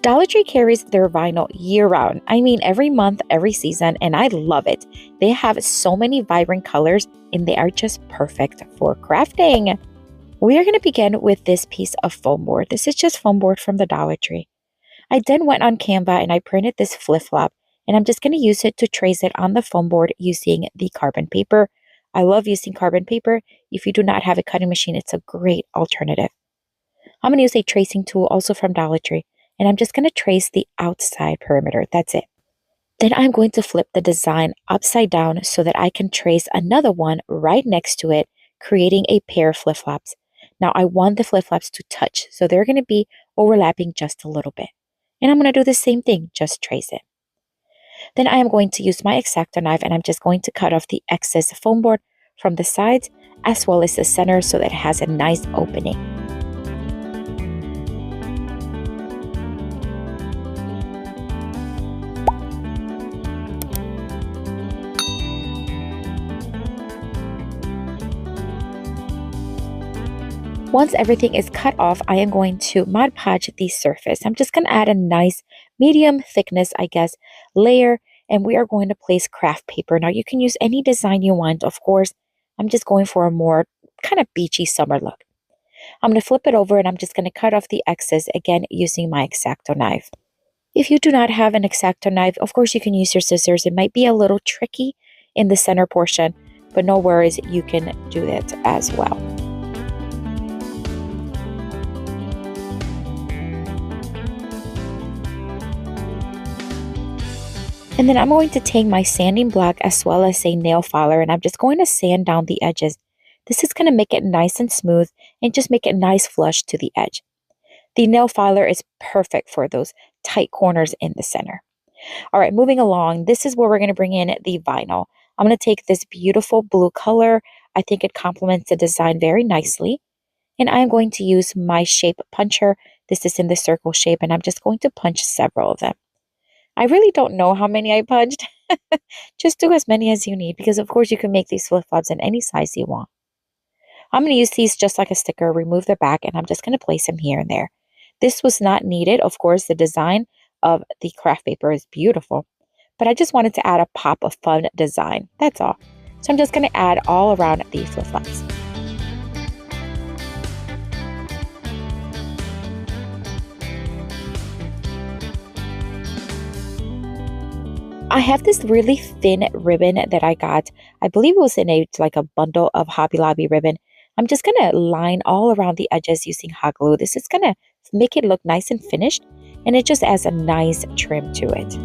Dollar Tree carries their vinyl year round. I mean, every month, every season, and I love it. They have so many vibrant colors and they are just perfect for crafting. We are going to begin with this piece of foam board. This is just foam board from the Dollar Tree. I then went on Canva and I printed this flip flop, and I'm just going to use it to trace it on the foam board using the carbon paper. I love using carbon paper. If you do not have a cutting machine, it's a great alternative. I'm going to use a tracing tool also from Dollar Tree, and I'm just going to trace the outside perimeter. That's it. Then I'm going to flip the design upside down so that I can trace another one right next to it, creating a pair of flip-flops. Now I want the flip-flops to touch, so they're going to be overlapping just a little bit. And I'm going to do the same thing, just trace it. Then I am going to use my X-Acto knife and I'm just going to cut off the excess foam board from the sides as well as the center so that it has a nice opening. Once everything is cut off, I am going to Mod Podge the surface. I'm just going to add a nice medium thickness, I guess, layer, and we are going to place craft paper. Now you can use any design you want, of course. I'm just going for a more kind of beachy summer look. I'm going to flip it over and I'm just going to cut off the excess, again, using my X-Acto knife. If you do not have an X-Acto knife, of course you can use your scissors. It might be a little tricky in the center portion, but no worries, you can do that as well. And then I'm going to take my sanding block as well as a nail filer and I'm just going to sand down the edges. This is going to make it nice and smooth and just make it nice flush to the edge. The nail filer is perfect for those tight corners in the center. All right, moving along, this is where we're going to bring in the vinyl. I'm going to take this beautiful blue color. I think it complements the design very nicely. And I'm going to use my shape puncher. This is in the circle shape and I'm just going to punch several of them. I really don't know how many I punched. Just do as many as you need because of course you can make these flip-flops in any size you want. I'm going to use these just like a sticker, remove the back, and I'm just going to place them here and there. This was not needed. Of course, the design of the craft paper is beautiful, but I just wanted to add a pop of fun design. That's all. So I'm just going to add all around the flip-flops. I have this really thin ribbon that I got. I believe it was in like a bundle of Hobby Lobby ribbon. I'm just going to line all around the edges using hot glue. This is going to make it look nice and finished, and it just adds a nice trim to it.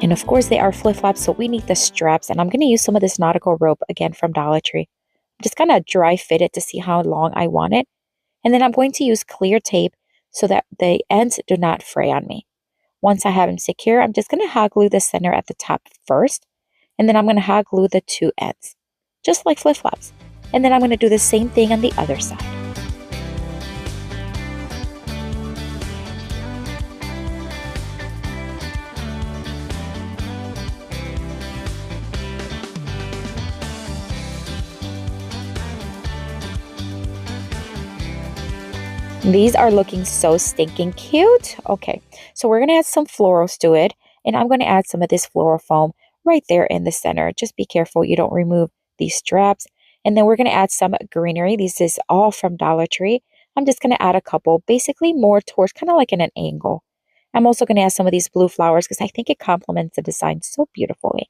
And of course, they are flip-flops, so we need the straps. And I'm going to use some of this nautical rope, again, from Dollar Tree. I'm just going to dry fit it to see how long I want it. And then I'm going to use clear tape so that the ends do not fray on me. Once I have them secure, I'm just going to hot glue the center at the top first. And then I'm going to hot glue the two ends, just like flip-flops. And then I'm going to do the same thing on the other side. These are looking so stinking cute. Okay, so we're going to add some florals to it. And I'm going to add some of this floral foam right there in the center. Just be careful you don't remove these straps. And then we're going to add some greenery. This is all from Dollar Tree. I'm just going to add a couple, basically more towards kind of like in an angle. I'm also going to add some of these blue flowers because I think it complements the design so beautifully.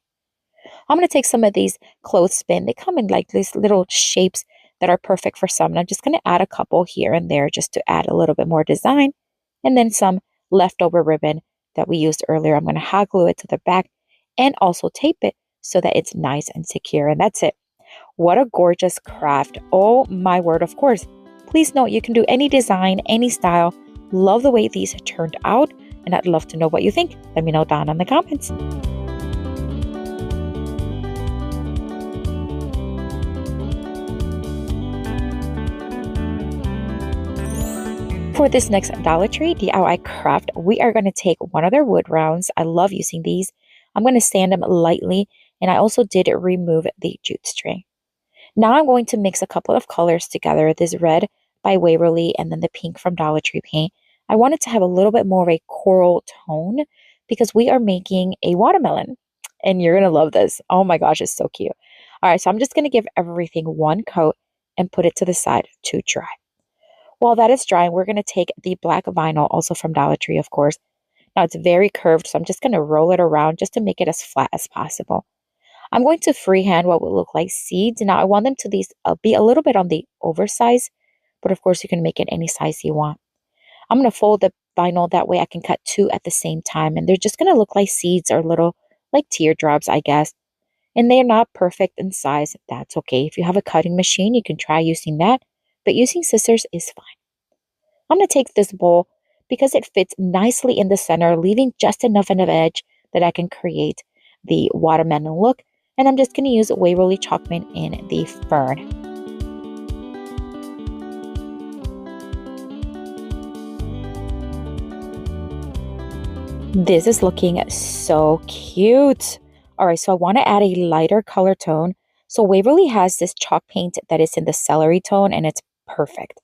I'm going to take some of these clothespin. They come in like these little shapes that are perfect for some. And I'm just going to add a couple here and there just to add a little bit more design. And then some leftover ribbon that we used earlier. I'm going to hot glue it to the back and also tape it so that it's nice and secure. And that's it. What a gorgeous craft. Oh my word, of course. Please note you can do any design, any style. Love the way these turned out. And I'd love to know what you think. Let me know down in the comments. For this next Dollar Tree DIY craft, we are going to take one of their wood rounds. I love using these. I'm going to sand them lightly, and I also did remove the jute string. Now I'm going to mix a couple of colors together, this red by Waverly and then the pink from Dollar Tree Paint. I wanted to have a little bit more of a coral tone because we are making a watermelon. And you're going to love this. Oh my gosh, it's so cute. All right, so I'm just going to give everything one coat and put it to the side to dry. While that is drying, we're going to take the black vinyl, also from Dollar Tree, of course. Now it's very curved, so I'm just going to roll it around just to make it as flat as possible. I'm going to freehand what would look like seeds. Now I want them to be a little bit on the oversized, but of course you can make it any size you want. I'm going to fold the vinyl that way I can cut two at the same time, and they're just going to look like seeds or little like teardrops, I guess. And they're not perfect in size. That's okay. If you have a cutting machine, you can try using that, but using scissors is fine. I'm going to take this bowl because it fits nicely in the center, leaving just enough of an edge that I can create the watermelon look. And I'm just going to use Waverly chalk paint in the fern. This is looking so cute. All right, so I want to add a lighter color tone. So Waverly has this chalk paint that is in the celery tone, and it's perfect.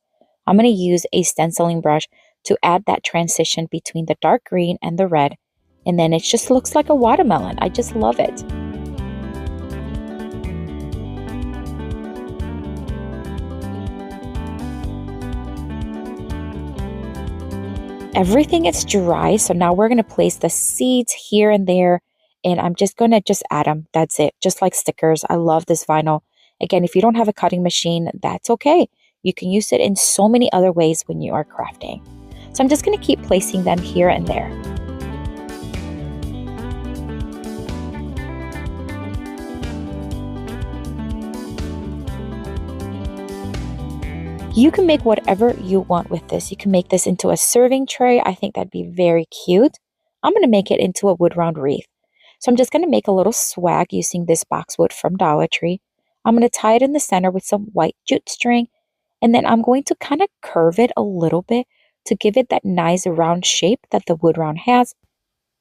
I'm going to use a stenciling brush to add that transition between the dark green and the red. And then it just looks like a watermelon. I just love it. Everything is dry, so now we're going to place the seeds here and there, and I'm just going to add them. That's it, just like stickers. I love this vinyl. Again, if you don't have a cutting machine, that's okay. You can use it in so many other ways when you are crafting. So I'm just going to keep placing them here and there. You can make whatever you want with this. You can make this into a serving tray. I think that'd be very cute. I'm going to make it into a wood round wreath. So I'm just going to make a little swag using this boxwood from Dollar Tree. I'm going to tie it in the center with some white jute string. And then I'm going to kind of curve it a little bit to give it that nice round shape that the wood round has.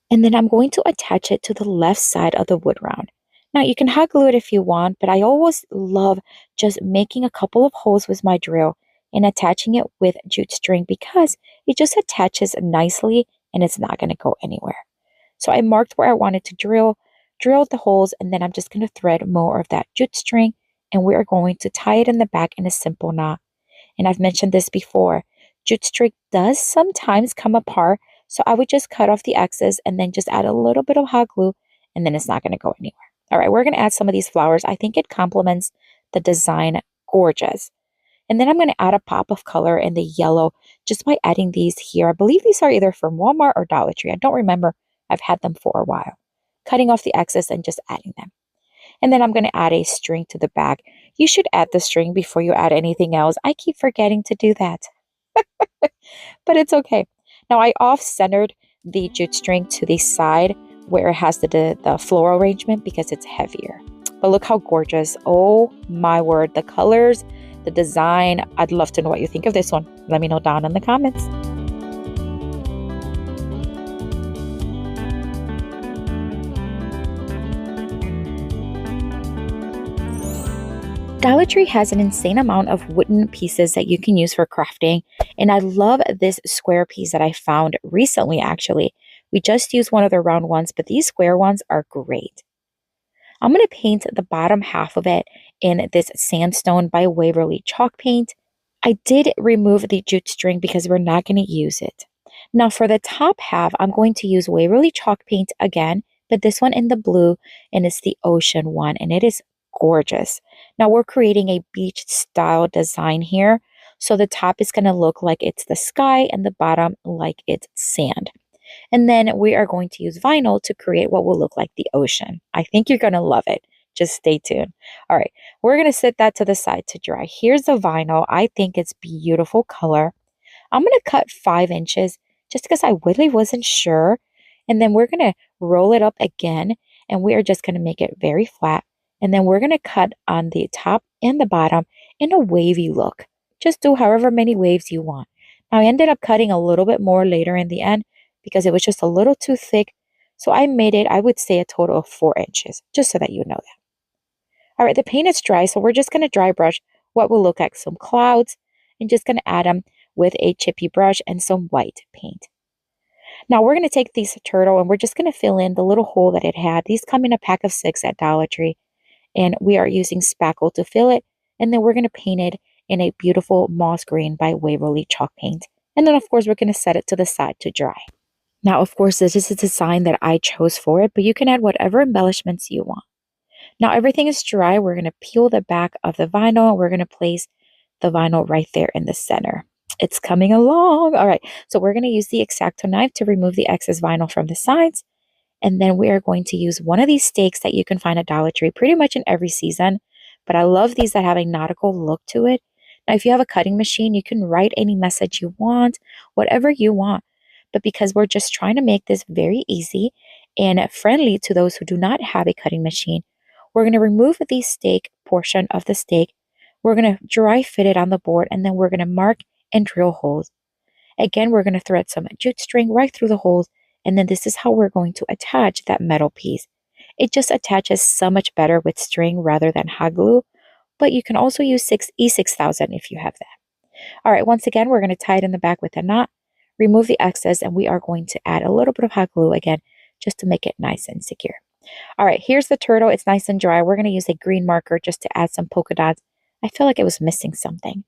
And then I'm going to attach it to the left side of the wood round. Now you can hot glue it if you want, but I always love just making a couple of holes with my drill and attaching it with jute string because it just attaches nicely and it's not going to go anywhere. So I marked where I wanted to drilled the holes, and then I'm just going to thread more of that jute string, and we are going to tie it in the back in a simple knot. And I've mentioned this before, jute string does sometimes come apart, so I would just cut off the excess and then just add a little bit of hot glue, and then it's not going to go anywhere. All right, we're going to add some of these flowers. I think it complements the design gorgeous. And then I'm going to add a pop of color in the yellow just by adding these here. I believe these are either from Walmart or Dollar Tree. I don't remember. I've had them for a while. Cutting off the excess and just adding them. And then I'm going to add a string to the back. You should add the string before you add anything else. I keep forgetting to do that. But it's okay. Now I off-centered the jute string to the side where it has the floral arrangement because it's heavier. But look how gorgeous. Oh my word. The colors, the design. I'd love to know what you think of this one. Let me know down in the comments. Dollar Tree has an insane amount of wooden pieces that you can use for crafting, and I love this square piece that I found recently actually. We just used one of the round ones, but these square ones are great. I'm going to paint the bottom half of it in this sandstone by Waverly chalk paint. I did remove the jute string because we're not going to use it. Now for the top half, I'm going to use Waverly chalk paint again, but this one in the blue, and it's the ocean one, and it is gorgeous. Now we're creating a beach style design here. So the top is going to look like it's the sky and the bottom like it's sand. And then we are going to use vinyl to create what will look like the ocean. I think you're going to love it. Just stay tuned. All right, we're going to set that to the side to dry. Here's the vinyl. I think it's beautiful color. I'm going to cut 5 inches just because I really wasn't sure. And then we're going to roll it up again, and we are just going to make it very flat. And then we're going to cut on the top and the bottom in a wavy look. Just do however many waves you want. Now I ended up cutting a little bit more later in the end because it was just a little too thick So I made it, I would say a total of 4 inches, just so that you know that. All right, the paint is dry, so we're just going to dry brush what will look like some clouds and just going to add them with a chippy brush and some white paint. Now we're going to take this turtle and we're just going to fill in the little hole that it had. These come in a pack of 6 at Dollar Tree, and we are using spackle to fill it, and then we're going to paint it in a beautiful moss green by Waverly chalk paint. And then of course we're going to set it to the side to dry. Now of course this is a design that I chose for it, but you can add whatever embellishments you want. Now everything is dry. We're going to peel the back of the vinyl. We're going to place the vinyl right there in the center. It's coming along. All right, so we're going to use the X-Acto knife to remove the excess vinyl from the sides. And then we are going to use one of these stakes that you can find at Dollar Tree pretty much in every season. But I love these that have a nautical look to it. Now, if you have a cutting machine, you can write any message you want, whatever you want. But because we're just trying to make this very easy and friendly to those who do not have a cutting machine, we're going to remove the stake portion of the stake. We're going to dry fit it on the board, and then we're going to mark and drill holes. Again, we're going to thread some jute string right through the holes, and then this is how we're going to attach that metal piece. It just attaches so much better with string rather than hot glue, but you can also use E6000 if you have that. All right, once again, we're going to tie it in the back with a knot, remove the excess, and we are going to add a little bit of hot glue again, just to make it nice and secure. All right, here's the turtle. It's nice and dry. We're going to use a green marker just to add some polka dots. I feel like it was missing something,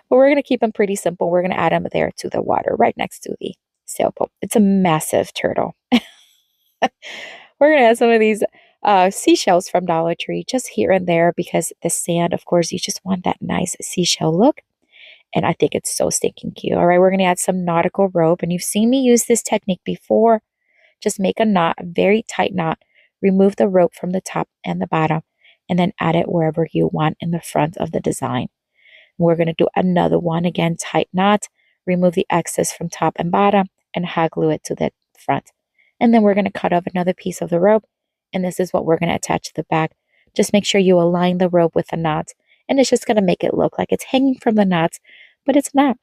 but we're going to keep them pretty simple. We're going to add them there to the water right next to the sailboat. It's a massive turtle. We're going to add some of these seashells from Dollar Tree just here and there because the sand, of course, you just want that nice seashell look. And I think it's so stinking cute. All right, we're going to add some nautical rope. And you've seen me use this technique before. Just make a knot, a very tight knot. Remove the rope from the top and the bottom, and then add it wherever you want in the front of the design. We're going to do another one again, tight knot, remove the excess from top and bottom, and hot glue it to the front. And then we're going to cut off another piece of the rope, and this is what we're going to attach to the back. Just make sure you align the rope with the knots, and it's just going to make it look like it's hanging from the knots, but it's not.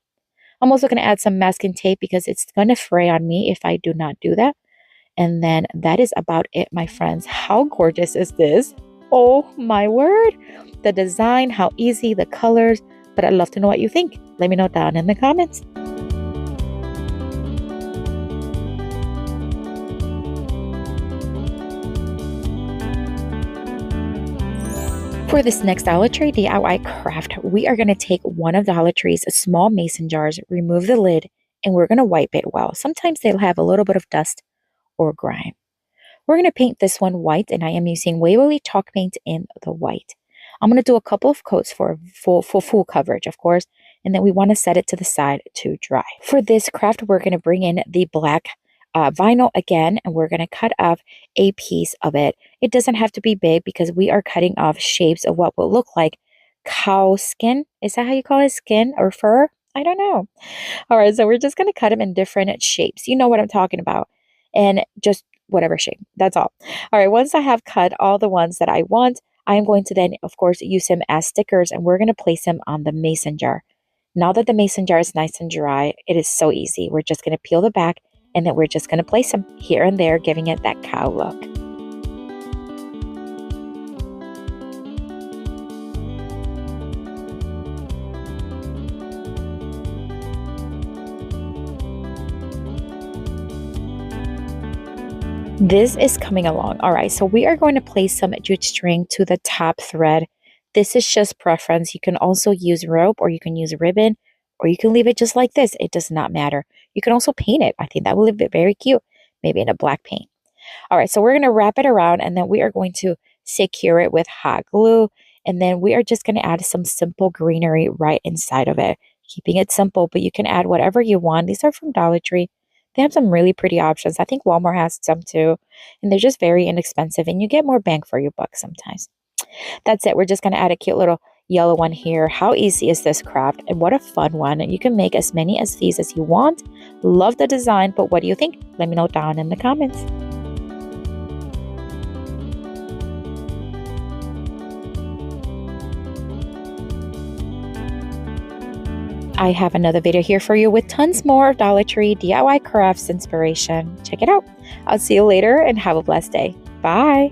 I'm also going to add some masking tape because it's going to fray on me if I do not do that. And then that is about it, my friends. How gorgeous is this? Oh my word. The design, how easy, the colors. But I'd love to know what you think. Let me know down in the comments. For this next Dollar Tree DIY craft, we are going to take one of Dollar Tree's small mason jars, remove the lid, and we're going to wipe it well. Sometimes they'll have a little bit of dust or grime. We're going to paint this one white, and I am using Waverly chalk paint in the white. I'm going to do a couple of coats for full coverage, of course, and then we want to set it to the side to dry. For this craft, we're going to bring in the black vinyl again, and we're going to cut off a piece of it. It doesn't have to be big because we are cutting off shapes of what will look like cow skin. Is that how you call it? Skin or fur? I don't know. All right, so we're just going to cut them in different shapes. You know what I'm talking about. And just whatever shape. That's all. All right, once I have cut all the ones that I want, I am going to then, of course, use them as stickers, and we're going to place them on the mason jar. Now that the mason jar is nice and dry, it is so easy. We're just going to peel the back, and then we're just going to place them here and there, giving it that cow look. This is coming along. All right, so we are going to place some jute string to the top thread. This is just preference. You can also use rope, or you can use ribbon, or you can leave it just like this. It does not matter. You can also paint it. I think that will look very cute, maybe in a black paint. All right, so we're going to wrap it around, and then we are going to secure it with hot glue, and then we are just going to add some simple greenery right inside of it, keeping it simple, but you can add whatever you want. These are from Dollar Tree. They have some really pretty options. I think Walmart has some too, and they're just very inexpensive, and you get more bang for your buck sometimes. That's it. We're just going to add a cute little yellow one here. How easy is this craft? And what a fun one. And you can make as many as these as you want. Love the design, but what do you think? Let me know down in the comments. I have another video here for you with tons more of Dollar Tree DIY crafts inspiration. Check it out. I'll see you later and have a blessed day. Bye.